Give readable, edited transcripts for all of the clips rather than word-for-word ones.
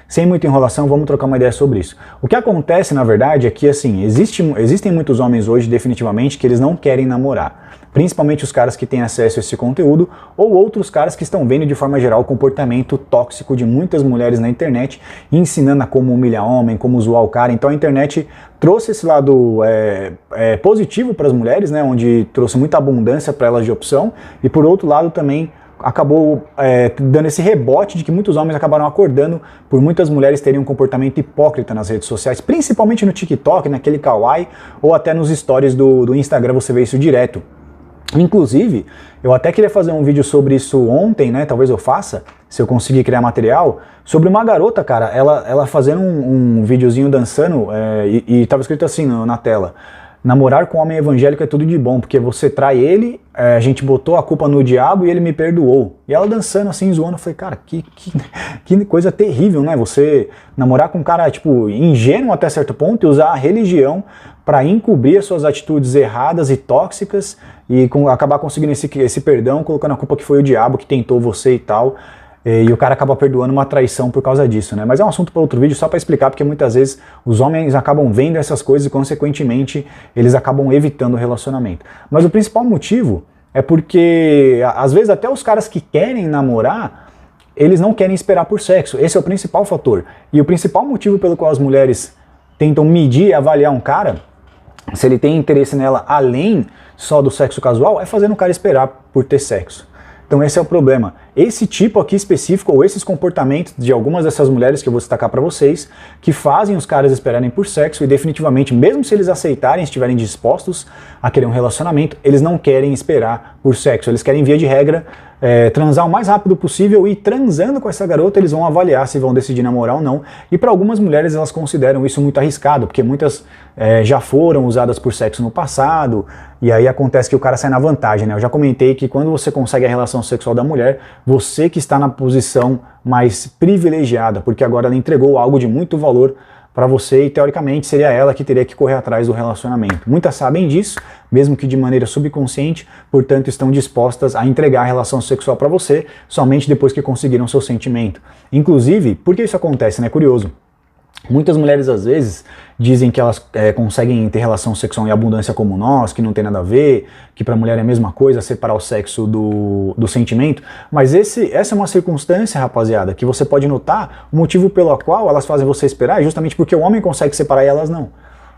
sem muita enrolação, vamos trocar uma ideia sobre isso. O que acontece, na verdade, é que assim, existem muitos homens hoje, definitivamente, que eles não querem namorar. Principalmente os caras que têm acesso a esse conteúdo, ou outros caras que estão vendo de forma geral o comportamento tóxico de muitas mulheres na internet, ensinando a como humilhar homem, como zoar o cara. Então a internet trouxe esse lado positivo para as mulheres, né, onde trouxe muita abundância para elas de opção, e por outro lado também acabou dando esse rebote de que muitos homens acabaram acordando por muitas mulheres terem um comportamento hipócrita nas redes sociais, principalmente no TikTok, naquele kawaii, ou até nos stories do Instagram você vê isso direto. Inclusive, eu até queria fazer um vídeo sobre isso ontem, né, talvez eu faça, se eu conseguir criar material, sobre uma garota, cara, ela fazendo um videozinho dançando e tava escrito assim na tela: namorar com homem evangélico é tudo de bom, porque você trai ele, a gente botou a culpa no diabo e ele me perdoou. E ela dançando assim, zoando, eu falei, cara, que coisa terrível, né? Você namorar com um cara, tipo, ingênuo até certo ponto e usar a religião para encobrir as suas atitudes erradas e tóxicas e acabar conseguindo esse perdão, colocando a culpa que foi o diabo que tentou você e tal. E o cara acaba perdoando uma traição por causa disso, né? Mas é um assunto para outro vídeo, só para explicar, porque muitas vezes os homens acabam vendo essas coisas e, consequentemente, eles acabam evitando o relacionamento. Mas o principal motivo é porque, às vezes, até os caras que querem namorar, eles não querem esperar por sexo. Esse é o principal fator. E o principal motivo pelo qual as mulheres tentam medir e avaliar um cara, se ele tem interesse nela além só do sexo casual, é fazendo o cara esperar por ter sexo. Então esse é o problema. Esse tipo aqui específico, ou esses comportamentos de algumas dessas mulheres que eu vou destacar para vocês, que fazem os caras esperarem por sexo e definitivamente, mesmo se eles aceitarem, estiverem dispostos a querer um relacionamento, eles não querem esperar por sexo. Eles querem, via de regra, transar o mais rápido possível e transando com essa garota eles vão avaliar se vão decidir namorar ou não. E para algumas mulheres elas consideram isso muito arriscado, porque muitas já foram usadas por sexo no passado, e aí acontece que o cara sai na vantagem, né? Eu já comentei que quando você consegue a relação sexual da mulher, você que está na posição mais privilegiada, porque agora ela entregou algo de muito valor para você e teoricamente seria ela que teria que correr atrás do relacionamento. Muitas sabem disso, mesmo que de maneira subconsciente, portanto estão dispostas a entregar a relação sexual para você somente depois que conseguiram seu sentimento. Inclusive, por que isso acontece, né? Curioso. Muitas mulheres às vezes dizem que elas conseguem ter relação sexual em abundância como nós, que não tem nada a ver, que para a mulher é a mesma coisa, separar o sexo do sentimento, mas essa é uma circunstância, rapaziada, que você pode notar o motivo pelo qual elas fazem você esperar é justamente porque o homem consegue separar e elas não.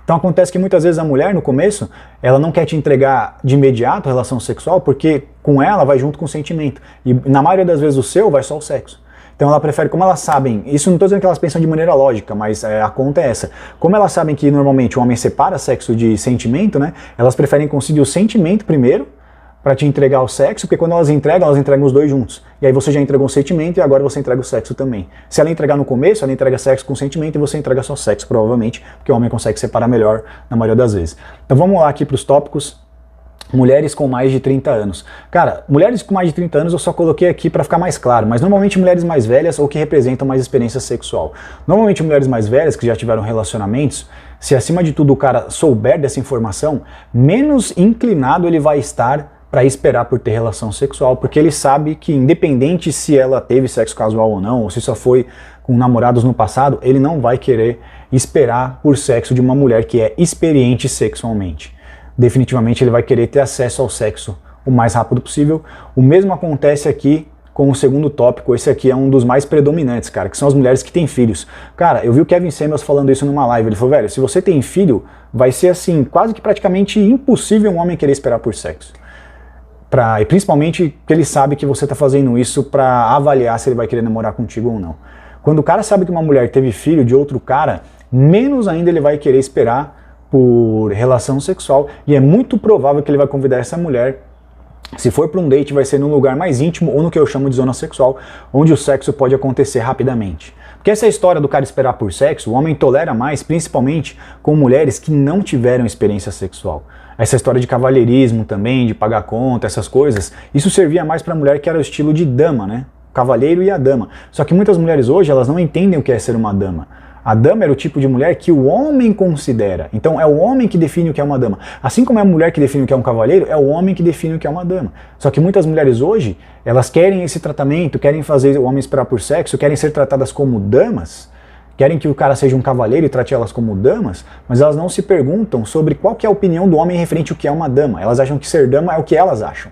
Então acontece que muitas vezes a mulher no começo, ela não quer te entregar de imediato a relação sexual porque com ela vai junto com o sentimento, e na maioria das vezes o seu vai só o sexo. Então ela prefere, como elas sabem, isso não estou dizendo que elas pensam de maneira lógica, mas a conta é essa. Como elas sabem que normalmente o homem separa sexo de sentimento, né? Elas preferem conseguir o sentimento primeiro para te entregar o sexo, porque quando elas entregam os dois juntos. E aí você já entregou o sentimento e agora você entrega o sexo também. Se ela entregar no começo, ela entrega sexo com sentimento e você entrega só sexo, provavelmente, porque o homem consegue separar melhor na maioria das vezes. Então vamos lá aqui para os tópicos. Mulheres com mais de 30 anos. Cara, mulheres com mais de 30 anos eu só coloquei aqui para ficar mais claro, mas normalmente mulheres mais velhas ou que representam mais experiência sexual. Normalmente mulheres mais velhas que já tiveram relacionamentos, se acima de tudo o cara souber dessa informação, menos inclinado ele vai estar para esperar por ter relação sexual, porque ele sabe que independente se ela teve sexo casual ou não, ou se só foi com namorados no passado, ele não vai querer esperar por sexo de uma mulher que é experiente sexualmente. Definitivamente ele vai querer ter acesso ao sexo o mais rápido possível. O mesmo acontece aqui com o segundo tópico, esse aqui é um dos mais predominantes, cara, que são as mulheres que têm filhos. Cara, eu vi o Kevin Samuels falando isso numa live, ele falou, velho, se você tem filho, vai ser assim, quase que praticamente impossível um homem querer esperar por sexo. E principalmente que ele sabe que você está fazendo isso para avaliar se ele vai querer namorar contigo ou não. Quando o cara sabe que uma mulher teve filho de outro cara, menos ainda ele vai querer esperar por relação sexual, e é muito provável que ele vai convidar essa mulher, se for para um date, vai ser num lugar mais íntimo ou no que eu chamo de zona sexual, onde o sexo pode acontecer rapidamente. Porque essa história do cara esperar por sexo, o homem tolera mais, principalmente com mulheres que não tiveram experiência sexual. Essa história de cavalheirismo também, de pagar conta, essas coisas, isso servia mais para a mulher que era o estilo de dama, né? O cavalheiro e a dama. Só que muitas mulheres hoje, elas não entendem o que é ser uma dama. A dama era o tipo de mulher que o homem considera. Então é o homem que define o que é uma dama. Assim como é a mulher que define o que é um cavalheiro, é o homem que define o que é uma dama. Só que muitas mulheres hoje, elas querem esse tratamento, querem fazer o homem esperar por sexo, querem ser tratadas como damas, querem que o cara seja um cavalheiro e trate elas como damas, mas elas não se perguntam sobre qual que é a opinião do homem referente ao que é uma dama. Elas acham que ser dama é o que elas acham.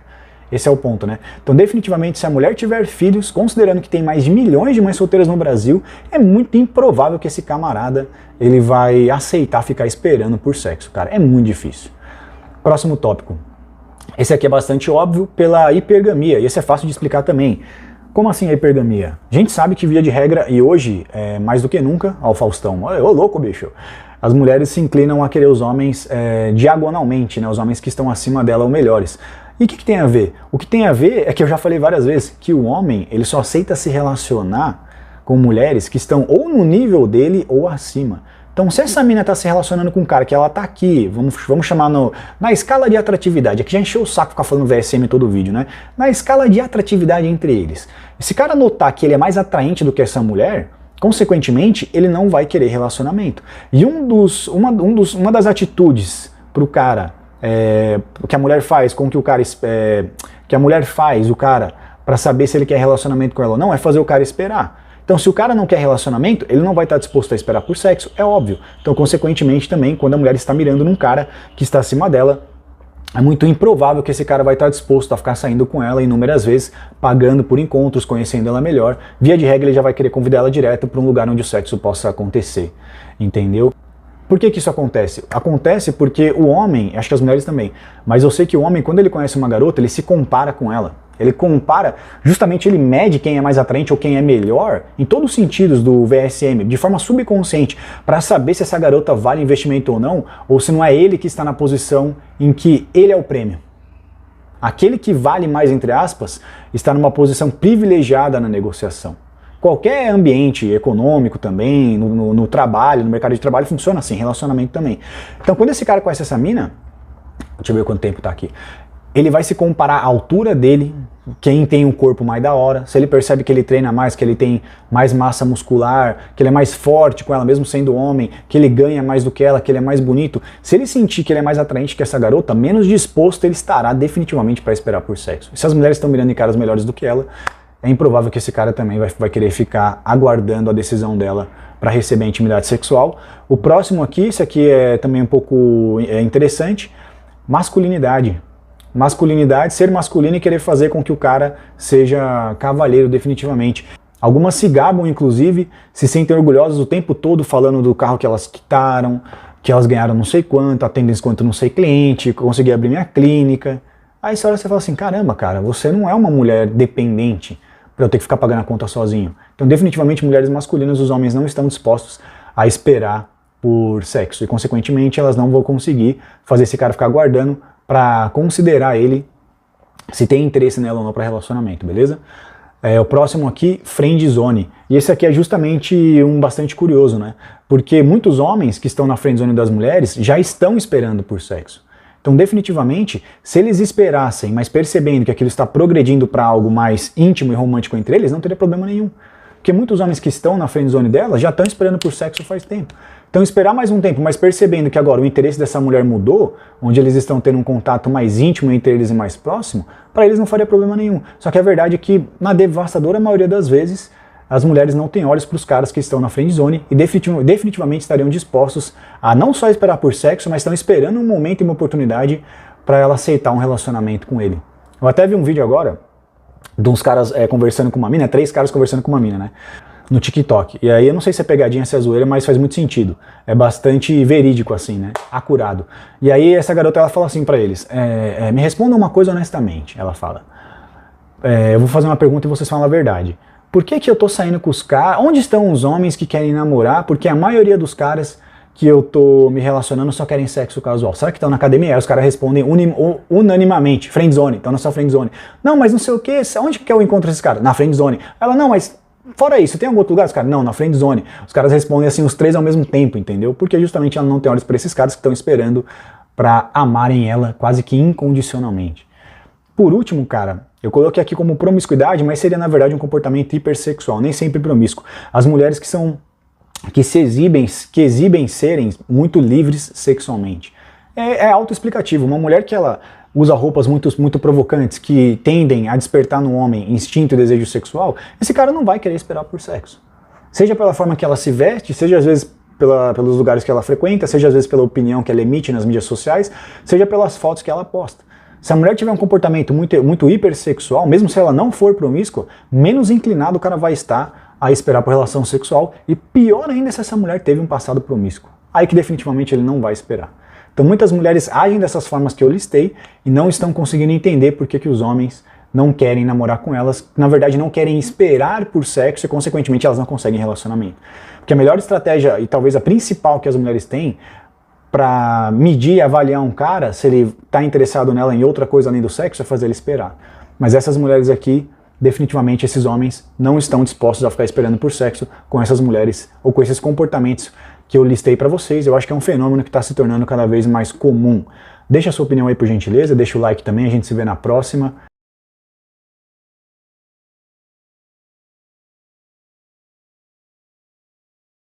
Esse é o ponto, né? Então, definitivamente, se a mulher tiver filhos, considerando que tem mais de milhões de mães solteiras no Brasil, é muito improvável que esse camarada ele vai aceitar ficar esperando por sexo, cara. É muito difícil. Próximo tópico. Esse aqui é bastante óbvio pela hipergamia, e esse é fácil de explicar também. Como assim a hipergamia? A gente sabe que, via de regra, e hoje, mais do que nunca, ó o Faustão, ô louco, bicho, as mulheres se inclinam a querer os homens diagonalmente, né? Os homens que estão acima dela ou melhores. E o que tem a ver? O que tem a ver é que eu já falei várias vezes, que o homem ele só aceita se relacionar com mulheres que estão ou no nível dele ou acima. Então, se essa mina tá se relacionando com um cara que ela tá aqui, vamos chamar na escala de atratividade, aqui já encheu o saco ficar falando VSM todo o vídeo, né? Na escala de atratividade entre eles. Esse cara notar que ele é mais atraente do que essa mulher, consequentemente, ele não vai querer relacionamento. E uma das atitudes pro cara, que a mulher faz com que o cara, que a mulher faz o cara para saber se ele quer relacionamento com ela ou não, é fazer o cara esperar. Então, se o cara não quer relacionamento, ele não vai estar disposto a esperar por sexo, é óbvio. Então, consequentemente, também, quando a mulher está mirando num cara que está acima dela, é muito improvável que esse cara vai estar disposto a ficar saindo com ela inúmeras vezes, pagando por encontros, conhecendo ela melhor. Via de regra, ele já vai querer convidar ela direto para um lugar onde o sexo possa acontecer, entendeu? Por que isso acontece? Acontece porque o homem, acho que as mulheres também, mas eu sei que o homem, quando ele conhece uma garota, ele se compara com ela. Ele compara, justamente ele mede quem é mais atraente ou quem é melhor, em todos os sentidos do VSM, de forma subconsciente, para saber se essa garota vale investimento ou se não é ele que está na posição em que ele é o prêmio. Aquele que vale mais, entre aspas, está numa posição privilegiada na negociação. Qualquer ambiente econômico também, no trabalho, no mercado de trabalho, funciona assim, relacionamento também. Então, quando esse cara conhece essa mina, deixa eu ver quanto tempo tá aqui, ele vai se comparar à altura dele, quem tem um corpo mais da hora, se ele percebe que ele treina mais, que ele tem mais massa muscular, que ele é mais forte com ela, mesmo sendo homem, que ele ganha mais do que ela, que ele é mais bonito, se ele sentir que ele é mais atraente que essa garota, menos disposto ele estará definitivamente para esperar por sexo. E se as mulheres estão mirando em caras melhores do que ela, é improvável que esse cara também vai querer ficar aguardando a decisão dela para receber a intimidade sexual. O próximo aqui, esse aqui é também um pouco interessante, masculinidade. Masculinidade, ser masculino e querer fazer com que o cara seja cavalheiro definitivamente. Algumas se gabam, inclusive, se sentem orgulhosas o tempo todo falando do carro que elas quitaram, que elas ganharam não sei quanto, atendem quanto não sei cliente, consegui abrir minha clínica. Aí essa hora você fala assim, caramba, cara, você não é uma mulher dependente para eu ter que ficar pagando a conta sozinho. Então, definitivamente, mulheres masculinas, os homens não estão dispostos a esperar por sexo. E, consequentemente, elas não vão conseguir fazer esse cara ficar aguardando para considerar ele se tem interesse nela ou não para relacionamento, beleza? O próximo aqui, friend zone. E esse aqui é justamente um bastante curioso, né? Porque muitos homens que estão na friend zone das mulheres já estão esperando por sexo. Então, definitivamente, se eles esperassem, mas percebendo que aquilo está progredindo para algo mais íntimo e romântico entre eles, não teria problema nenhum. Porque muitos homens que estão na friend zone delas já estão esperando por sexo faz tempo. Então, esperar mais um tempo, mas percebendo que agora o interesse dessa mulher mudou, onde eles estão tendo um contato mais íntimo entre eles e mais próximo, para eles não faria problema nenhum. Só que a verdade é que, na devastadora maioria das vezes, as mulheres não têm olhos para os caras que estão na friend zone e definitivamente estariam dispostos a não só esperar por sexo, mas estão esperando um momento e uma oportunidade para ela aceitar um relacionamento com ele. Eu até vi um vídeo agora de uns caras conversando com uma mina, 3 caras conversando com uma mina, né? No TikTok. E aí eu não sei se é pegadinha, se é zoeira, mas faz muito sentido. É bastante verídico assim, né? Acurado. E aí essa garota, ela fala assim pra eles, me respondam uma coisa honestamente, ela fala. Eu vou fazer uma pergunta e vocês falam a verdade. Por que eu tô saindo com os caras? Onde estão os homens que querem namorar? Porque a maioria dos caras que eu tô me relacionando só querem sexo casual. Será que estão na academia? Aí os caras respondem unanimamente, friendzone, estão na sua friendzone. Não, mas não sei o que, onde que eu encontro esses caras? Na friendzone. Ela, não, mas fora isso, tem algum outro lugar? Os caras, não, na friendzone. Os caras respondem assim, os 3 ao mesmo tempo, entendeu? Porque justamente ela não tem olhos para esses caras que estão esperando para amarem ela quase que incondicionalmente. Por último, cara, eu coloquei aqui como promiscuidade, mas seria na verdade um comportamento hipersexual, nem sempre promíscuo. As mulheres que exibem serem muito livres sexualmente. É autoexplicativo. Uma mulher que ela usa roupas muito provocantes, que tendem a despertar no homem instinto e desejo sexual, esse cara não vai querer esperar por sexo. Seja pela forma que ela se veste, seja às vezes pelos lugares que ela frequenta, seja às vezes pela opinião que ela emite nas mídias sociais, seja pelas fotos que ela posta. Se a mulher tiver um comportamento muito hipersexual, mesmo se ela não for promíscua, menos inclinado o cara vai estar a esperar por relação sexual, e pior ainda se essa mulher teve um passado promíscuo. Aí que definitivamente ele não vai esperar. Então muitas mulheres agem dessas formas que eu listei e não estão conseguindo entender por que os homens não querem namorar com elas, na verdade não querem esperar por sexo e consequentemente elas não conseguem relacionamento. Porque a melhor estratégia, e talvez a principal que as mulheres têm, para medir e avaliar um cara, se ele está interessado nela em outra coisa além do sexo, é fazer ele esperar. Mas essas mulheres aqui, definitivamente esses homens não estão dispostos a ficar esperando por sexo com essas mulheres ou com esses comportamentos que eu listei para vocês. Eu acho que é um fenômeno que está se tornando cada vez mais comum. Deixa a sua opinião aí por gentileza, deixa o like também, a gente se vê na próxima